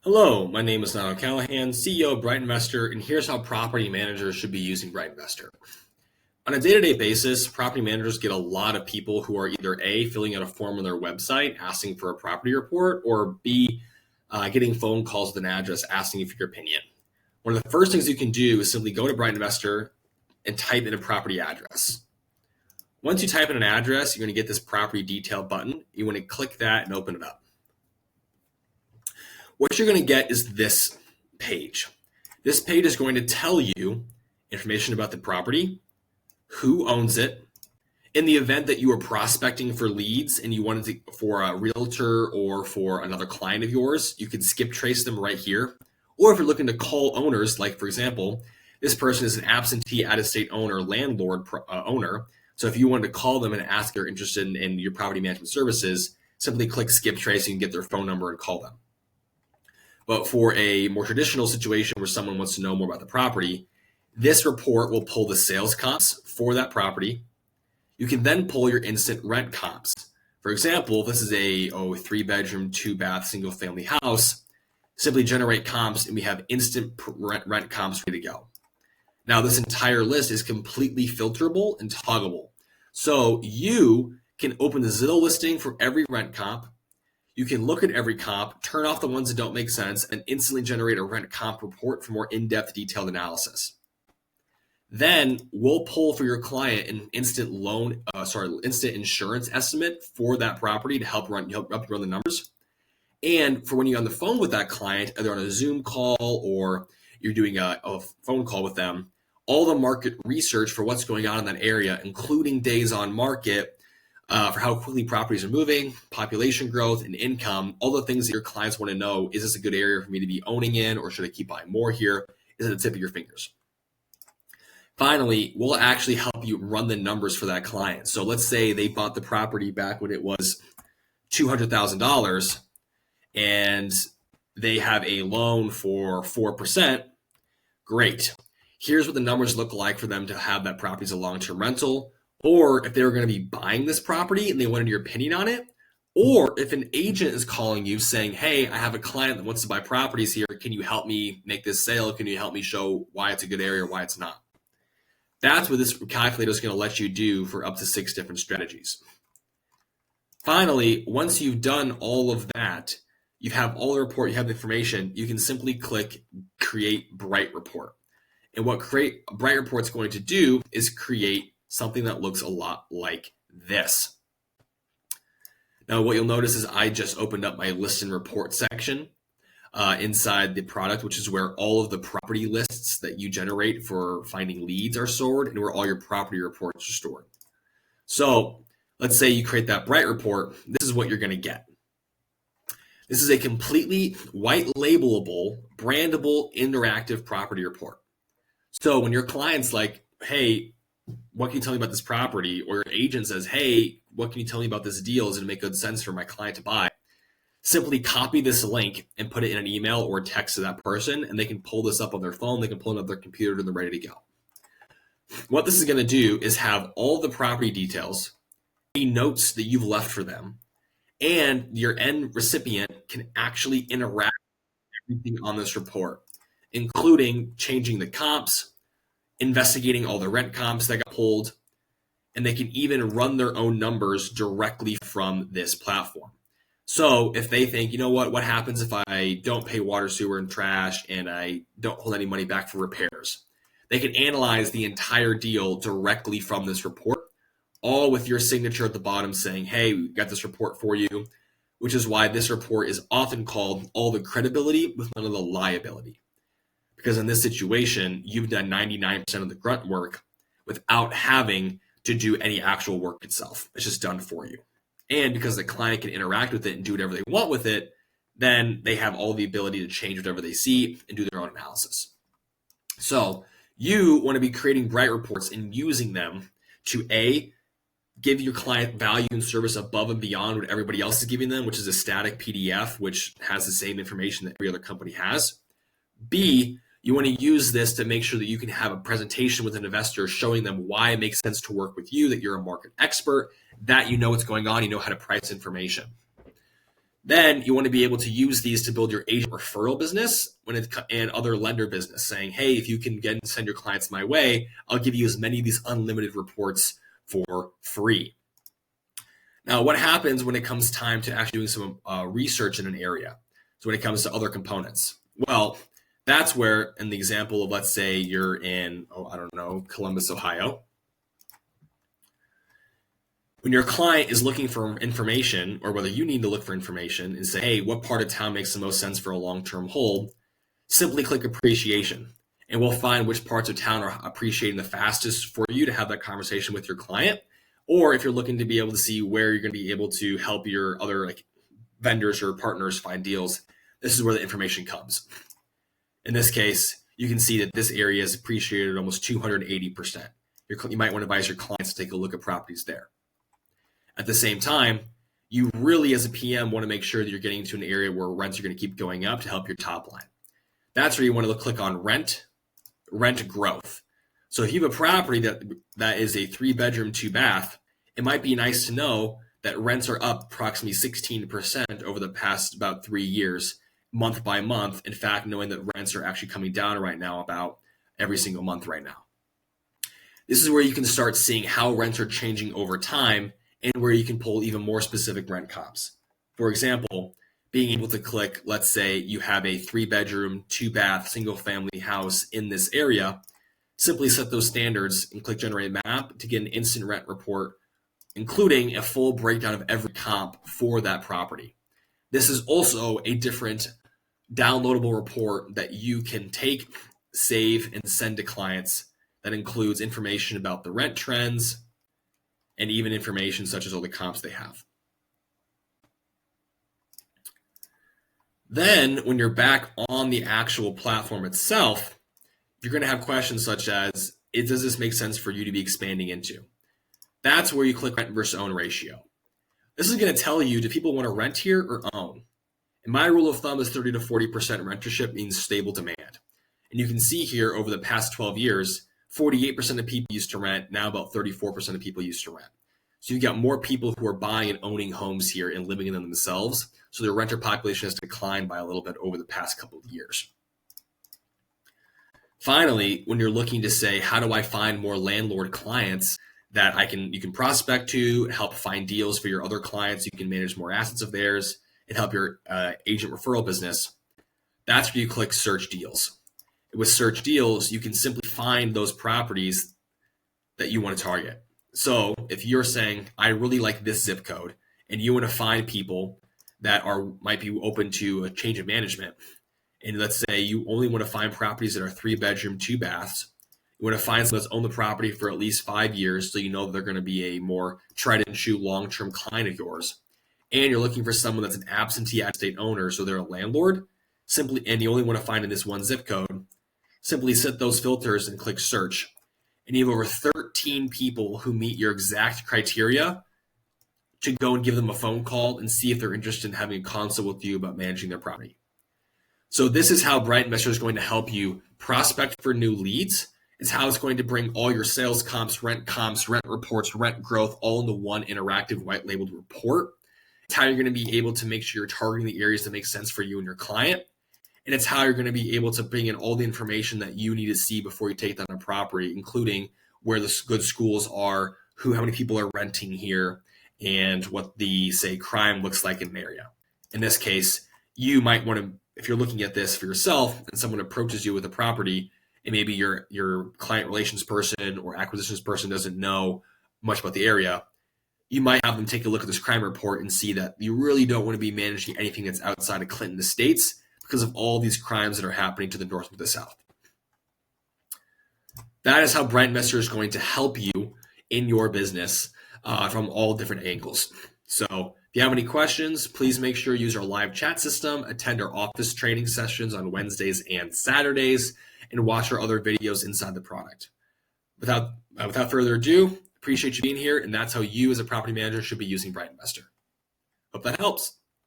Hello, my name is Niall Callahan, CEO of BrightInvestor, and here's how property managers should be using BrightInvestor. On a day-to-day basis, property managers get a lot of people who are either A, filling out a form on their website asking for a property report, or B, getting phone calls with an address asking you for your opinion. One of the first things you can do is simply go to BrightInvestor and type in a property address. Once you type in an address, you're going to get this property detail button. You want to click that and open it up. What you're going to get is this page. This page is going to tell you information about the property, who owns it. In the event that you are prospecting for leads and you wanted to for a realtor or for another client of yours, you can skip trace them right here. Or if you're looking to call owners, like for example, this person is an absentee out-of-state owner, landlord owner. So if you wanted to call them and ask if they're interested in your property management services, simply click skip trace and you can get their phone number and call them. But for a more traditional situation where someone wants to know more about the property, this report will pull the sales comps for that property. You can then pull your instant rent comps. For example, if this is a 3-bedroom, 2-bath, single-family house, simply generate comps and we have instant rent comps ready to go. Now, this entire list is completely filterable and toggleable. So you can open the Zillow listing for every rent comp. You can look at every comp, turn off the ones that don't make sense, and instantly generate a rent comp report for more in-depth detailed analysis. Then we'll pull for your client an instant insurance estimate for that property to help run the numbers. And for when you're on the phone with that client, either on a Zoom call or you're doing a phone call with them, all the market research for what's going on in that area, including days on market, for how quickly properties are moving, population growth, and income, all the things that your clients want to know. Is this a good area for me to be owning in, or should I keep buying more here? Is it the tip of your fingers? Finally, we'll actually help you run the numbers for that client. So let's say they bought the property back when it was $200,000 and they have a loan for 4%. Great. Here's what the numbers look like for them to have that property as a long-term rental, or if they were going to be buying this property and they wanted your opinion on it, or if an agent is calling you saying, hey, I have a client that wants to buy properties here. Can you help me make this sale? Can you help me show why it's a good area or why it's not? That's what this calculator is going to let you do for up to 6 different strategies. Finally, once you've done all of that, you have all the report, you have the information, you can simply click Create Bright Report. And what Create Bright Report is going to do is create something that looks a lot like this. Now, what you'll notice is I just opened up my list and report section inside the product, which is where all of the property lists that you generate for finding leads are stored and where all your property reports are stored. So let's say you create that Bright Report. This is what you're going to get. This is a completely white labelable, brandable, interactive property report. So when your client's like, hey, what can you tell me about this property? Or your agent says, hey, what can you tell me about this deal? Does it make good sense for my client to buy? Simply copy this link and put it in an email or a text to that person, and they can pull this up on their phone. They can pull it up their computer, and they're ready to go. What this is going to do is have all the property details, any notes that you've left for them, and your end recipient can actually interact with everything on this report, including changing the comps, investigating all the rent comps that got pulled, and they can even run their own numbers directly from this platform. So if they think, you know what happens if I don't pay water, sewer, and trash, and I don't hold any money back for repairs? They can analyze the entire deal directly from this report, all with your signature at the bottom saying, hey, we got this report for you, which is why this report is often called all the credibility with none of the liability. Because in this situation, you've done 99% of the grunt work without having to do any actual work itself. It's just done for you. And because the client can interact with it and do whatever they want with it, then they have all the ability to change whatever they see and do their own analysis. So you want to be creating Bright Reports and using them to A, give your client value and service above and beyond what everybody else is giving them, which is a static PDF, which has the same information that every other company has. B, you want to use this to make sure that you can have a presentation with an investor showing them why it makes sense to work with you, that you're a market expert, that you know what's going on, you know how to price information. Then you want to be able to use these to build your agent referral business and other lender business, saying, hey, if you can send your clients my way, I'll give you as many of these unlimited reports for free. Now, what happens when it comes time to actually doing some research in an area? So when it comes to other components, well, that's where, in the example of, let's say you're in, Columbus, Ohio. When your client is looking for information, or whether you need to look for information and say, hey, what part of town makes the most sense for a long-term hold? Simply click appreciation, and we'll find which parts of town are appreciating the fastest for you to have that conversation with your client. Or if you're looking to be able to see where you're going to be able to help your other vendors or partners find deals, this is where the information comes. In this case, you can see that this area is appreciated almost 280%. You might want to advise your clients to take a look at properties there. At the same time, you really, as a PM, want to make sure that you're getting to an area where rents are going to keep going up to help your top line. That's where you want to click on rent growth. So if you have a property that is a 3-bedroom, 2-bath, it might be nice to know that rents are up approximately 16% over the past about 3 years, month by month. In fact, knowing that rents are actually coming down right now about every single month right now. This is where you can start seeing how rents are changing over time and where you can pull even more specific rent comps. For example, being able to click, let's say you have a 3-bedroom, 2-bath, single-family house in this area, simply set those standards and click Generate Map to get an instant rent report, including a full breakdown of every comp for that property. This is also a different downloadable report that you can take, save, and send to clients that includes information about the rent trends and even information such as all the comps they have. Then when you're back on the actual platform itself, you're going to have questions such as, does this make sense for you to be expanding into? That's where you click rent versus own ratio. This is going to tell you, do people want to rent here or own? And my rule of thumb is 30 to 40% rentership means stable demand. And you can see here over the past 12 years, 48% of people used to rent, now about 34% of people used to rent. So you've got more people who are buying and owning homes here and living in them themselves. So their renter population has declined by a little bit over the past couple of years. Finally, when you're looking to say, how do I find more landlord clients that you can prospect to, help find deals for your other clients, you can manage more assets of theirs, and help your agent referral business, that's where you click search deals. With search deals, you can simply find those properties that you want to target. So if you're saying, I really like this zip code, and you want to find people that might be open to a change of management, and let's say you only want to find properties that are 3-bedroom, 2-baths, you want to find someone that's owned the property for at least 5 years, so you know they're going to be a more tried and true long-term client of yours, and you're looking for someone that's an absentee out-of-state owner, so they're a landlord, and you only want to find in this one zip code, simply set those filters and click search. And you have over 13 people who meet your exact criteria to go and give them a phone call and see if they're interested in having a consult with you about managing their property. So this is how BrightInvestor is going to help you prospect for new leads. It's how it's going to bring all your sales comps, rent reports, rent growth, all into one interactive white labeled report. It's how you're going to be able to make sure you're targeting the areas that make sense for you and your client. And it's how you're going to be able to bring in all the information that you need to see before you take down a property, including where the good schools are, how many people are renting here, and what the, say, crime looks like in an area. In this case, you might want to, if you're looking at this for yourself and someone approaches you with a property and maybe your client relations person or acquisitions person doesn't know much about the area, you might have them take a look at this crime report and see that you really don't want to be managing anything that's outside of Clinton Estates because of all these crimes that are happening to the north and the south. That is how BrightInvestor is going to help you in your business from all different angles. So if you have any questions, please make sure you use our live chat system, attend our office training sessions on Wednesdays and Saturdays, and watch our other videos inside the product. Without further ado, appreciate you being here, and that's how you as a property manager should be using BrightInvestor. Hope that helps.